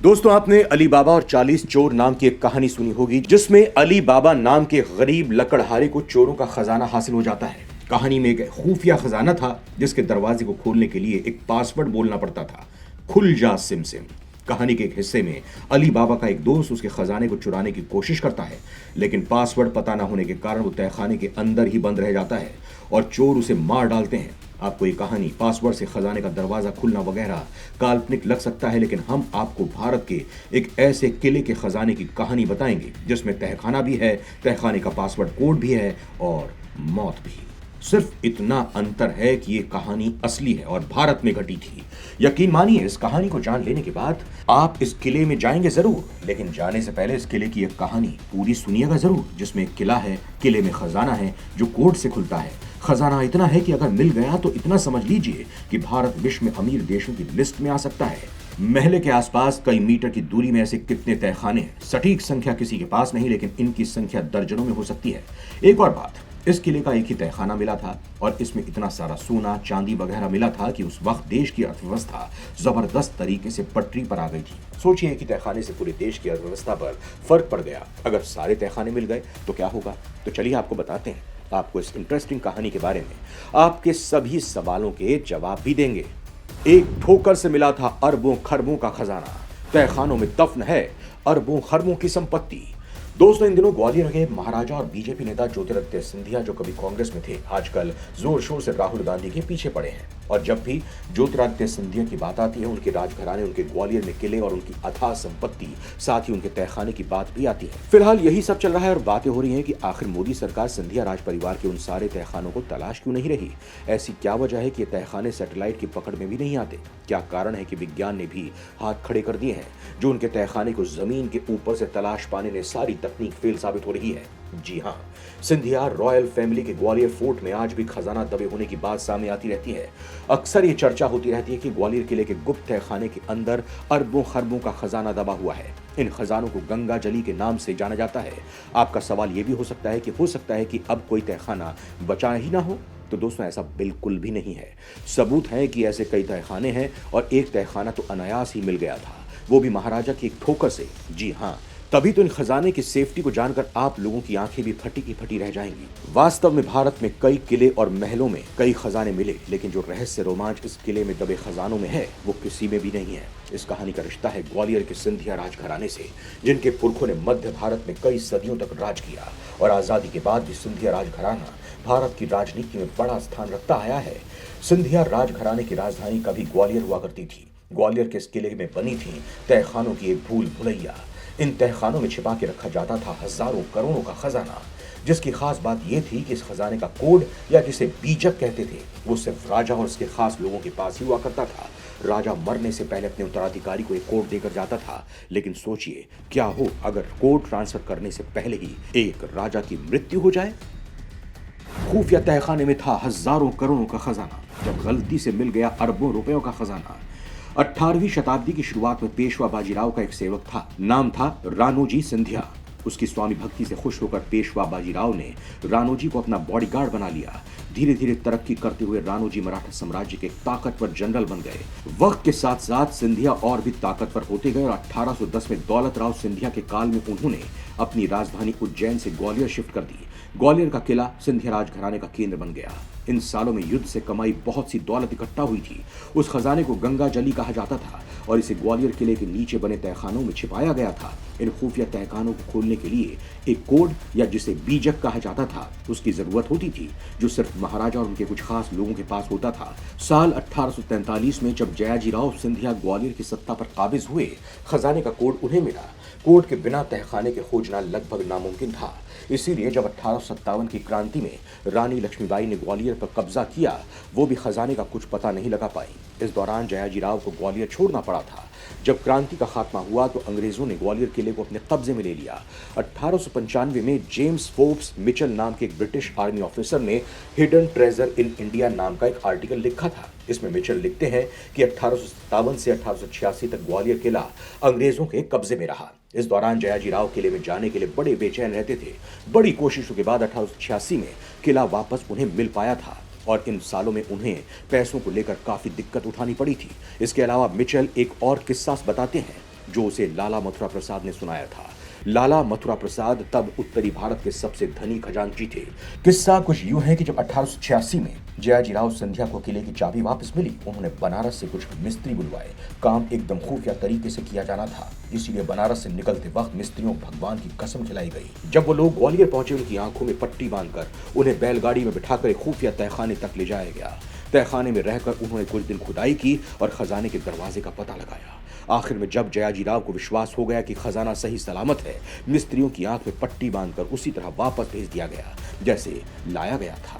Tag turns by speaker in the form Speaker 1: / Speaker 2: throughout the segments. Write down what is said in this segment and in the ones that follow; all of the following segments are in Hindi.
Speaker 1: दोस्तों, आपने अली बाबा और 40 चोर नाम की एक कहानी सुनी होगी जिसमें अली बाबा नाम के गरीब लकड़हारे को चोरों का खजाना हासिल हो जाता है। कहानी में एक खुफिया खजाना था जिसके दरवाजे को खोलने के लिए एक पासवर्ड बोलना पड़ता था, खुल जा सिम सिम। कहानी के एक हिस्से में अली बाबा का एक दोस्त उसके खजाने को चुराने की कोशिश करता है, लेकिन पासवर्ड पता न होने के कारण वो तहखाने के अंदर ही बंद रह जाता है और चोर उसे मार डालते हैं। आपको ये कहानी पासवर्ड से खजाने का दरवाजा खुलना वगैरह काल्पनिक लग सकता है, लेकिन हम आपको भारत के एक ऐसे किले के खजाने की कहानी बताएंगे जिसमें तहखाना भी है, तहखाने का पासवर्ड कोड भी है और मौत भी। सिर्फ इतना अंतर है कि ये कहानी असली है और भारत में घटी थी। यकीन मानिए, इस कहानी को जान लेने के बाद आप इस किले में जाएंगे जरूर, लेकिन जाने से पहले इस किले की एक कहानी पूरी सुनिएगा जरूर, जिसमें एक किला है, किले में खजाना है जो कोड से खुलता है। खजाना इतना है कि अगर मिल गया तो इतना समझ लीजिए कि भारत विश्व में अमीर देशों की लिस्ट में आ सकता है। महल के आसपास कई मीटर की दूरी में ऐसे कितने तहखाने हैं, सटीक संख्या किसी के पास नहीं, लेकिन इनकी संख्या दर्जनों में हो सकती है। एक और बात, इस किले का एक ही तहखाना मिला था और इसमें इतना सारा सोना चांदी वगैरह मिला था कि उस वक्त देश की अर्थव्यवस्था जबरदस्त तरीके से पटरी पर आ गई थी। सोचिए कि तहखाने से पूरे देश की अर्थव्यवस्था पर फर्क पड़ गया। अगर सारे तहखाने मिल गए तो क्या होगा? तो चलिए आपको बताते हैं। आपको इस इंटरेस्टिंग कहानी के बारे में आपके सभी सवालों के जवाब भी देंगे। एक ठोकर से मिला था अरबों खरबों का खजाना, तहखानों में दफन है अरबों खरबों की संपत्ति। दोस्तों, इन दिनों ग्वालियर के महाराजा और बीजेपी नेता ज्योतिरादित्य सिंधिया, जो कभी कांग्रेस में थे, आजकल जोर शोर से राहुल गांधी के पीछे पड़े हैं। और जब भी ज्योतिरादित्य सिंधिया की बात आती है, उनके राजघराने, उनके ग्वालियर में किले और उनकी अथाह संपत्ति, साथ ही उनके तहखाने की बात भी आती है। फिलहाल यही सब चल रहा है और बातें हो रही हैं कि आखिर मोदी सरकार सिंधिया राज परिवार के उन सारे तहखानों को तलाश क्यों नहीं रही। ऐसी क्या वजह है कि ये तहखाने सैटेलाइट की पकड़ में भी नहीं आते? क्या कारण है कि विज्ञान ने भी हाथ खड़े कर दिए हैं? जो उनके तहखाने को जमीन के ऊपर से तलाश पाने ने सारी तकनीक फेल साबित हो रही है। जी हां, सिंधिया रॉयल फैमिली के ग्वालियर फोर्ट में आज भी खजाना दबे होने की बात सामने आती रहती है। अक्सर ये चर्चा होती रहती है कि ग्वालियर किले के गुप्त तहखाने के अंदर अरबों खरबों का खजाना दबा हुआ है। इन खजानों को गंगा जली के नाम से जाना जाता है। आपका सवाल यह भी हो सकता है कि अब कोई तहखाना बचा ही ना हो। तो दोस्तों, ऐसा बिल्कुल भी नहीं है। सबूत है कि ऐसे कई तहखाने हैं और एक तहखाना तो अनायास ही मिल गया था, वो भी महाराजा की एक ठोकर से। जी हां, तभी तो इन खजाने की सेफ्टी को जानकर आप लोगों की आंखें भी फटी की फटी रह जाएंगी। वास्तव में भारत में कई किले और महलों में कई खजाने मिले, लेकिन जो रहस्य रोमांच इस किले में दबे खजानों में है वो किसी में भी नहीं है। इस कहानी का रिश्ता है ग्वालियर के सिंधिया राजघराने से, जिनके पुरखों ने मध्य भारत में कई सदियों तक राज किया और आजादी के बाद भी सिंधिया राजघराना भारत की राजनीति में बड़ा स्थान रखता आया है। सिंधिया राजघराने की राजधानी कभी ग्वालियर हुआ करती थी। ग्वालियर के इस किले में बनी थी तहखानों की एक भूल भुलैया। इन तहखानों में छिपा के रखा जाता था हजारों करोड़ों का खजाना, जिसकी खास बात यह थी कि इस खजाने का कोड, या जिसे बीजक कहते थे, वो सिर्फ राजा और उसके खास लोगों के पास ही हुआ करता था। राजा मरने से पहले अपने उत्तराधिकारी को एक कोड देकर जाता था, लेकिन सोचिए क्या हो अगर कोड ट्रांसफर करने से पहले ही एक राजा की मृत्यु हो जाए। खुफिया तहखाने में था हजारों करोड़ों का खजाना, जब गलती से मिल गया अरबों रुपयों का खजाना। 18वीं शताब्दी की शुरुआत में पेशवा बाजीराव का एक सेवक था, नाम था रानोजी सिंधिया। उसकी स्वामी भक्ति से खुश होकर पेशवा बाजीराव ने रानोजी को अपना बॉडीगार्ड बना लिया। धीरे धीरे तरक्की करते हुए रानोजी मराठा साम्राज्य के ताकतवर जनरल बन गए। वक्त के साथ साथ सिंधिया और भी ताकतवर होते गए और 1810 में दौलत राव सिंधिया के काल में उन्होंने अपनी राजधानी उज्जैन से ग्वालियर शिफ्ट कर दी। ग्वालियर का किला सिंधिया राजघराने का केंद्र बन गया। इन सालों में युद्ध से कमाई बहुत सी दौलत इकट्ठा हुई थी। उस खजाने को गंगा जली कहा जाता था और इसे ग्वालियर किले के नीचे बने तहखानों में छिपाया गया था। इन खुफिया तहखानों को खोलने के लिए एक कोड, या जिसे बीजक कहा जाता था, उसकी जरूरत होती थी, जो सिर्फ महाराजा और उनके कुछ खास लोगों के पास होता था। साल 1843 में जब जयाजीराव सिंधिया ग्वालियर की सत्ता पर काबिज हुए, खजाने का कोड उन्हें मिला। कोड के बिना तहखाने के खोजना लगभग नामुमकिन था। इसीलिए जब 1857 की क्रांति में रानी लक्ष्मीबाई ने ग्वालियर पर कब्जा किया, वो भी खजाने का कुछ पता नहीं लगा पाई। इस दौरान जयाजीराव को ग्वालियर छोड़ना पड़ा था। जब क्रांति का खात्मा हुआ तो अंग्रेजों ने ग्वालियर किले को अपने कब्जे में ले लिया। 1895 में जेम्स फोर्ब्स मिचेल नाम के एक ब्रिटिश आर्मी ऑफिसर ने हिडन ट्रेजर इन इंडिया नाम का एक आर्टिकल लिखा था। इसमें मिचेल लिखते हैं कि 1857 से 1886 तक ग्वालियर किला अंग्रेजों के कब्जे में रहा। इस दौरान जयाजीराव किले में जाने के लिए बड़े बेचैन रहते थे। बड़ी कोशिशों के बाद 1886 में किला वापस उन्हें मिल पाया था और इन सालों में उन्हें पैसों को लेकर काफी दिक्कत उठानी पड़ी थी। इसके अलावा मिचेल एक और किस्सा बताते हैं। जो उसे लाला मथुरा प्रसाद ने सुनाया था। लाला मथुरा प्रसाद तब उत्तरी भारत के सबसे धनी खजांची थे। किस्सा कुछ यूं है कि जब 1886 में जयाजीराव सिंधिया को किले की चाबी वापस मिली, उन्होंने बनारस से कुछ मिस्त्री बुलवाए। काम एकदम खुफिया तरीके से किया जाना था, इसीलिए बनारस से निकलते वक्त मिस्त्रियों को भगवान की कसम खिलाई गई। जब वो लोग ग्वालियर पहुंचे, उनकी आंखों में पट्टी बांधकर उन्हें बैलगाड़ी में बिठाकर खुफिया तहखाने तक ले जाया गया। तहखाने में रहकर उन्होंने कुछ दिन खुदाई की और खजाने के दरवाजे का पता लगाया। आखिर में जब जयाजीराव को विश्वास हो गया कि खजाना सही सलामत है, मिस्त्रियों की आंख में पट्टी बांधकर उसी तरह वापस भेज दिया गया जैसे लाया गया था।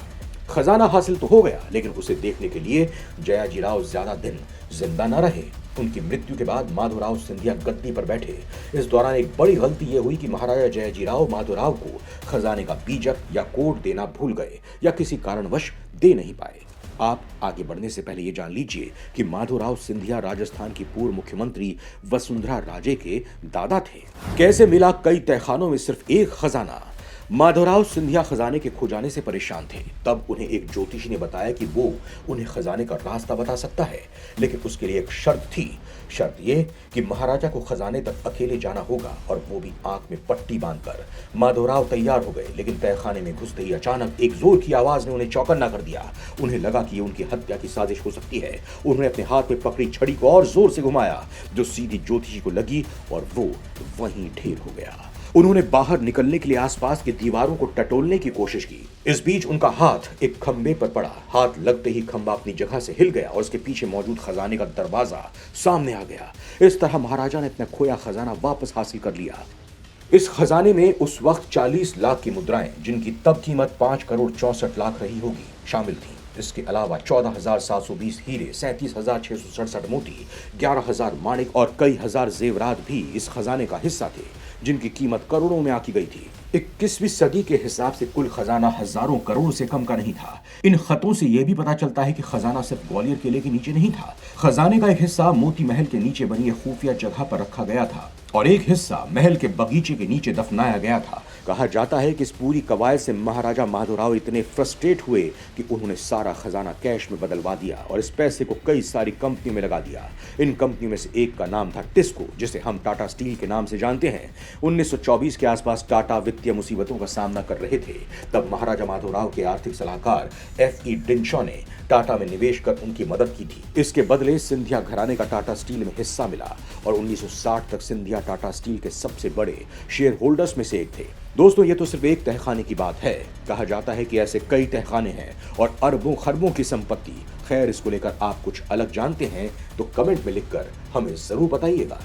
Speaker 1: खजाना हासिल तो हो गया, लेकिन उसे देखने के लिए जयाजीराव ज्यादा दिन जिंदा न रहे। उनकी मृत्यु के बाद माधोराव सिंधिया गद्दी पर बैठे। इस दौरान एक बड़ी गलती यह हुई कि महाराजा जयाजीराव माधोराव को खजाने का बीजक या कोड देना भूल गए या किसी कारणवश दे नहीं पाए। आप आगे बढ़ने से पहले ये जान लीजिए कि माधोराव सिंधिया राजस्थान की पूर्व मुख्यमंत्री वसुंधरा राजे के दादा थे। कैसे मिला कई तहखानों में सिर्फ एक खजाना? माधोराव सिंधिया खजाने के खो जाने से परेशान थे। तब उन्हें एक ज्योतिषी ने बताया कि वो उन्हें खजाने का रास्ता बता सकता है, लेकिन उसके लिए एक शर्त थी। शर्त ये कि महाराजा को खजाने तक अकेले जाना होगा, और वो भी आंख में पट्टी बांधकर। माधोराव तैयार हो गए, लेकिन तहखाने में घुसते ही अचानक एक जोर की आवाज ने उन्हें चौकन्ना कर दिया। उन्हें लगा कि ये उनकी हत्या की साजिश हो सकती है। उन्होंने अपने हाथ में पकड़ी छड़ी को और जोर से घुमाया, जो सीधी ज्योतिषी को लगी और वो वहीं ढेर हो गया। उन्होंने बाहर निकलने के लिए आसपास की दीवारों को टटोलने की कोशिश की। इस बीच उनका हाथ एक खंबे पर पड़ा। हाथ लगते ही खंबा अपनी जगह से हिल गया और उसके पीछे मौजूद खजाने का दरवाजा सामने आ गया। इस तरह महाराजा ने अपना खोया खजाना वापस हासिल कर लिया। इस खजाने में उस वक्त 40 लाख की मुद्राएं, जिनकी तब कीमत 5 करोड़ 64 लाख रही होगी, शामिल थी। इसके अलावा 14,720 हीरे, 37,667 मोती, 11,000 माणिक और कई हजार जेवरात भी इस खजाने का हिस्सा थे, जिनकी कीमत करोड़ों में आकी गई थी। 21वीं सदी के हिसाब से कुल खजाना हजारों करोड़ से कम का नहीं था। इन खतों से यह भी पता चलता है कि खजाना सिर्फ ग्वालियर किले के नीचे नहीं था। खजाने का एक हिस्सा मोती महल के नीचे बनी एक खुफिया जगह पर रखा गया था और एक हिस्सा महल के बगीचे के नीचे दफनाया गया था। कहा जाता है कि इस पूरी कवायद से महाराजा माधोराव इतने फ्रस्ट्रेट हुए कि उन्होंने सारा खजाना कैश में बदलवा दिया और इस पैसे को कई सारी कंपनियों में लगा दिया। इन कंपनियों में से एक का नाम था टिस्को, जिसे हम टाटा स्टील के नाम से जानते हैं। 1924 के आसपास टाटा वित्तीय मुसीबतों का सामना कर रहे थे। तब महाराजा माधोराव के आर्थिक सलाहकार F.E. डिंशॉ ने टाटा में निवेश कर उनकी मदद की थी। इसके बदले सिंधिया घराने का टाटा स्टील में हिस्सा मिला और 1960 तक सिंधिया टाटा स्टील के सबसे बड़े शेयर होल्डर्स में से एक थे। दोस्तों, ये तो सिर्फ एक तहखाने की बात है। कहा जाता है कि ऐसे कई तहखाने हैं और अरबों खरबों की संपत्ति। खैर, इसको लेकर आप कुछ अलग जानते हैं तो कमेंट में लिखकर हमें जरूर बताइएगा।